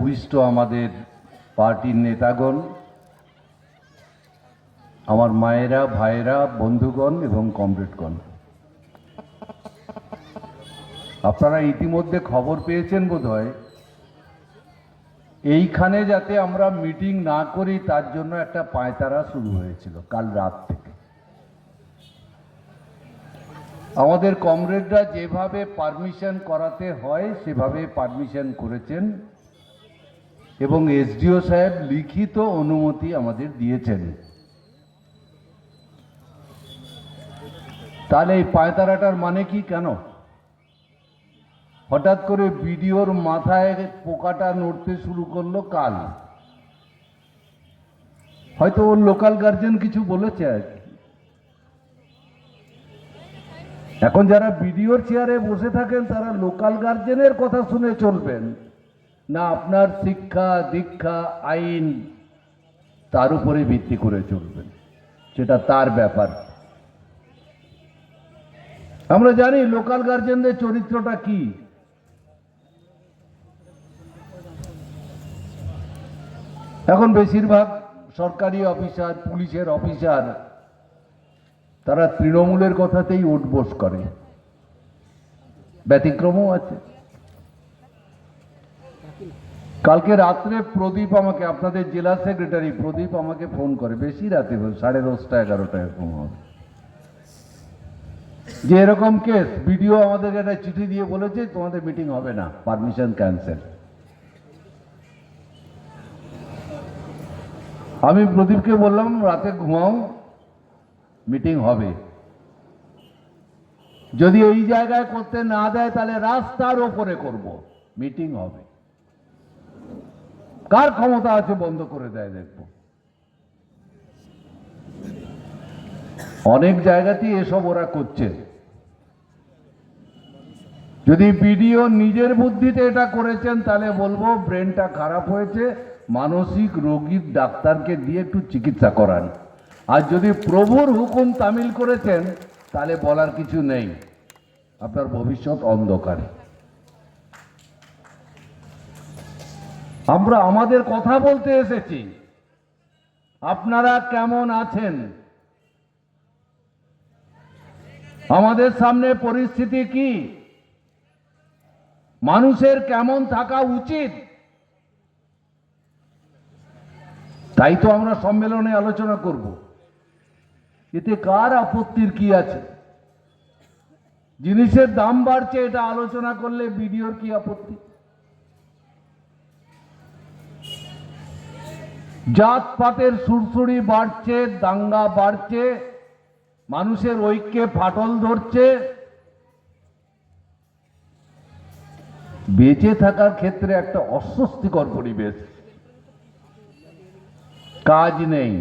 উপবিষ্ট আমাদের পার্টির নেতাগণ, আমার মায়েরা, ভাইয়েরা, বন্ধুগণ এবং কমরেডগণ, আপনারা ইতিমধ্যে খবর পেয়েছেন বোধহয় এইখানে যাতে আমরা মিটিং না করি তার জন্য একটা পায়তারা শুরু হয়েছিল কাল রাত থেকে। আমাদের কমরেডরা যেভাবে পারমিশন করাতে হয় সেভাবে পারমিশন করেছেন এবং এসডিও সাহেব লিখিত অনুমতি আমাদের দিয়েছেন। তাহলে এই পায়তারাটার মানে কি? কেন হঠাৎ করে বিডিওর মাথায় পোকাটা নড়তে শুরু করলো কাল? হয়তো ওর লোকাল গার্জেন কিছু বলেছে আর কি। এখন যারা বিডিওর চেয়ারে বসে থাকেন তারা লোকাল গার্জেনের কথা শুনে চলবেন না আপনার শিক্ষা দীক্ষা আইন তার উপরে ভিত্তি করে চলবেন, সেটা তার ব্যাপার। আমরা জানি লোকাল গার্জেনদের চরিত্রটা কি। এখন বেশিরভাগ সরকারি অফিসার, পুলিশের অফিসার, তারা তৃণমূলের কথাতেই উঠবোস করে, ব্যতিক্রমও আছে। কালকে রাত্রে প্রদীপ আমাকে, আপনাদের জেলা সেক্রেটারি প্রদীপ আমাকে ফোন করে, বেশি রাতে 10:30 11টা এরকম হবে, যে এরকম কেস ভিডিও আমাদেরকে একটা চিঠি দিয়ে বলেছে তোমাদের মিটিং হবে না, পারমিশন ক্যান্সেল। আমি প্রদীপকে বললাম রাতে ঘুমাও, মিটিং হবে। যদি এই জায়গায় করতে না দেয় তাহলে রাস্তার ওপরে করব, মিটিং হবে। কার ক্ষমতা আছে বন্ধ করে দেয় দেখব। অনেক জায়গাতেই এসব ওরা করছে। যদি বিডিও নিজের বুদ্ধিতে এটা করেছেন তাহলে বলবো ব্রেনটা খারাপ হয়েছে, মানসিক রোগীর ডাক্তারকে দিয়ে একটু চিকিৎসা করান। আর যদি প্রভুর হুকুম তামিল করেছেন তাহলে বলার কিছু নেই, আপনার ভবিষ্যৎ অন্ধকারে। আমরা আমাদের কথা বলতে এসেছি, আপনারা কেমন আছেন, আমাদের সামনে পরিস্থিতি কি, মানুষের কেমন থাকা উচিত, তাই তো আমরা সম্মেলনে আলোচনা করব। এতে কার আপত্তির কি আছে? জিনিসের দাম বাড়ছে, এটা আলোচনা করলে বিডিওর কি আপত্তি? জাতপাতের সুরসুরি বাড়ছে, দাঙ্গা বাড়ছে, মানুষের ঐক্যে ফাটল ধরছে। বেঁচে থাকার ক্ষেত্রে একটা অস্বস্তিকর পরিবেশ, কাজ নেই।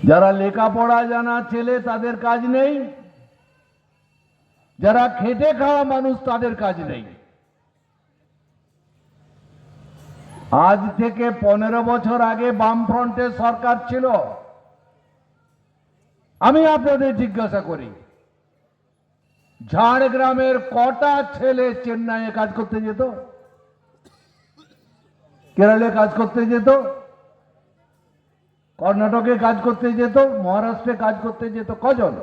যারা লেখাপড়া জানা ছেলে তাদের কাজ নেই, যারা খেটে খাওয়া মানুষ তাদের কাজ নেই। আজ থেকে 15 বছর আগে বামফ্রন্টের সরকার ছিল। আমি আপনাদের জিজ্ঞাসা করি, ঝাড়গ্রামের কটা ছেলে চেন্নাইয়ে কাজ করতে যেত, কেরালে কাজ করতে যেত, কর্ণাটকে কাজ করতে যেত, মহারাষ্ট্রে কাজ করতে যেত? কজন?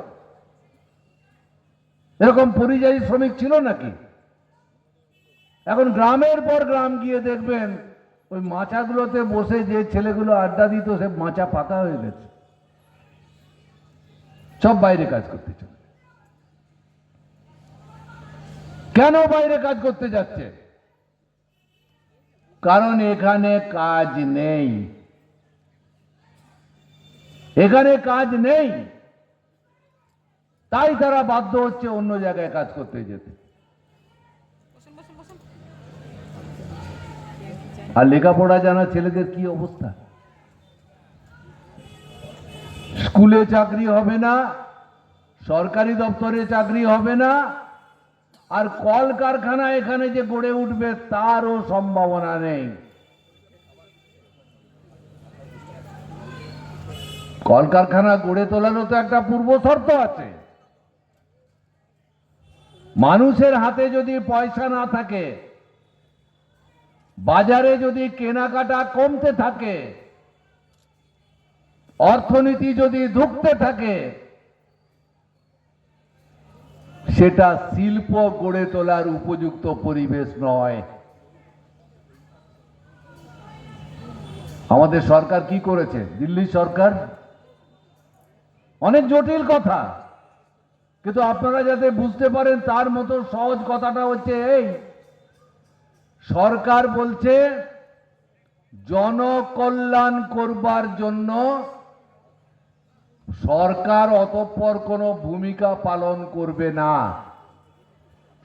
এরকম পরিযায়ী শ্রমিক ছিল নাকি? এখন গ্রামের পর গ্রাম গিয়ে দেখবেন ওই মাচাগুলোতে বসে যে ছেলেগুলো আড্ডা দিত সে মাচা পাকা হয়ে গেছে, সব বাইরে কাজ করতে চলে। কেন বাইরে কাজ করতে যাচ্ছে? কারণ এখানে কাজ নেই, এখানে কাজ নেই, তাই তারা বাধ্য হচ্ছে অন্য জায়গায় কাজ করতে যেতে। আর লেখাপড়া জানা ছেলেদের কি অবস্থা? স্কুলে চাকরি হবে না, সরকারি দপ্তরে চাকরি হবে না, আর কলকারখানা এখানে যে গড়ে উঠবে তারও সম্ভাবনা নেই। কলকারখানা গড়ে তোলারও তো একটা পূর্ব শর্ত আছে। মানুষের হাতে যদি পয়সা না থাকে, বাজারে যদি কেনাকাটা কমতে থাকে, অর্থনীতি যদি ধুঁকতে থাকে, সেটা শিল্প গড়ে তোলার উপযুক্ত পরিবেশ নয়। আমাদের সরকার কি করেছে? দিল্লি সরকার অনেক জটিল কথা, কিন্তু আপনারা যাতে বুঝতে পারেন তার মতো সহজ কথাটা হচ্ছে এই, সরকার বলছে জনকল্যাণ করবার জন্য সরকার অতঃপর কোনো ভূমিকা পালন করবে না,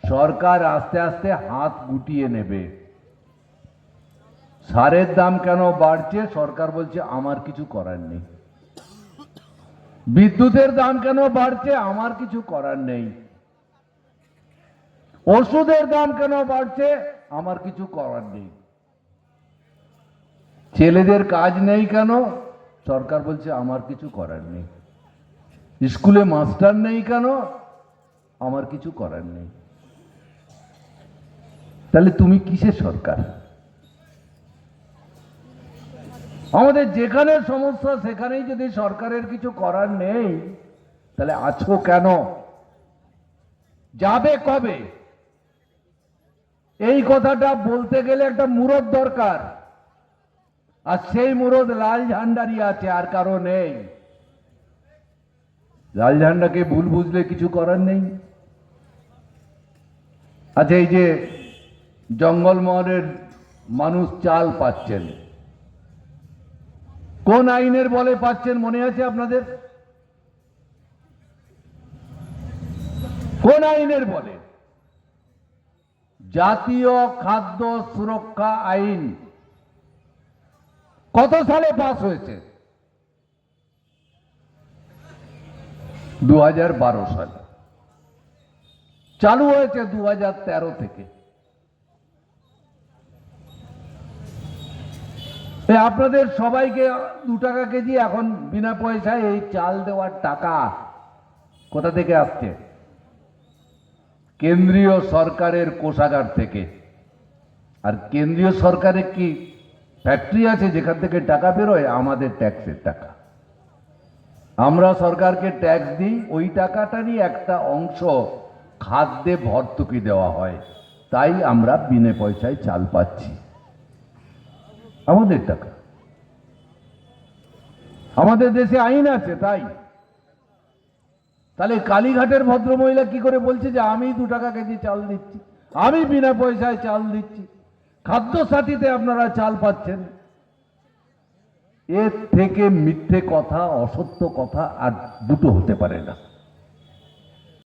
সরকার আস্তে আস্তে হাত গুটিয়ে নেবে। সারের দাম কেন বাড়ছে? সরকার বলছে আমার কিছু করার নেই। বিদ্যুতের দাম কেন বাড়ছে? আমার কিছু করার নেই। ওষুধের দাম কেন বাড়ছে? আমার কিছু করার নেই। ছেলেদের কাজ নেই কেন? সরকার বলছে আমার কিছু করার নেই। স্কুলে মাস্টার নেই কেন? আমার কিছু করার নেই। তাহলে তুমি কিসের সরকার? আমাদের যেখানে সমস্যা সেখানেই যদি সরকারের কিছু করার নেই, তাহলে আছো কেন? যাবে কবে? এই কথাটা বলতে গেলে একটা মুরদ দরকার, আর সেই মুরদ লাল ঝান্ডারই আছে, আর কারো নেই। লাল ঝান্ডাকে ভুল বুঝলে কিছু করার নেই। আচ্ছা, এই যে জঙ্গলমহলের মানুষ চাল পাচ্ছেন, কোন আইনের বলে পাচ্ছেন মনে আছে আপনাদের? কোন আইনের বলে? জাতীয় খাদ্য সুরক্ষা আইন কত সালে পাস হয়েছে? 2012 সালে। চালু হয়েছে 2013 থেকে। আপনাদের সবাইকে 2 টাকা কেজি এখন বিনা পয়সায় এই চাল দেওয়ার টাকা কোথা থেকে আসছে? কেন্দ্রীয় সরকারের কোষাগার থেকে। আর কেন্দ্রীয় সরকারের কি ফ্যাক্টরি আছে যেখান থেকে টাকা বেরোয়? আমাদের ট্যাক্সের টাকা। আমরা সরকারকে ট্যাক্স দিই, ওই টাকাটারই একটা অংশ খাদ্যে ভর্তুকি দেওয়া হয়, তাই আমরা বিনা পয়সায় চাল পাচ্ছি। আমাদের টাকা। আমাদের দেশে আইন আছে তাই। তাহলে কালীঘাটের ভদ্রমহিলা কি করে বলছে যে আমি 2 টাকা কেজি চাল দিচ্ছি, আমি বিনা পয়সায় চাল দিচ্ছি, খাদ্য সাথীতে আপনারা চাল পাচ্ছেন? এর থেকে মিথ্যে কথা, অসত্য কথা আর দুটো হতে পারে না।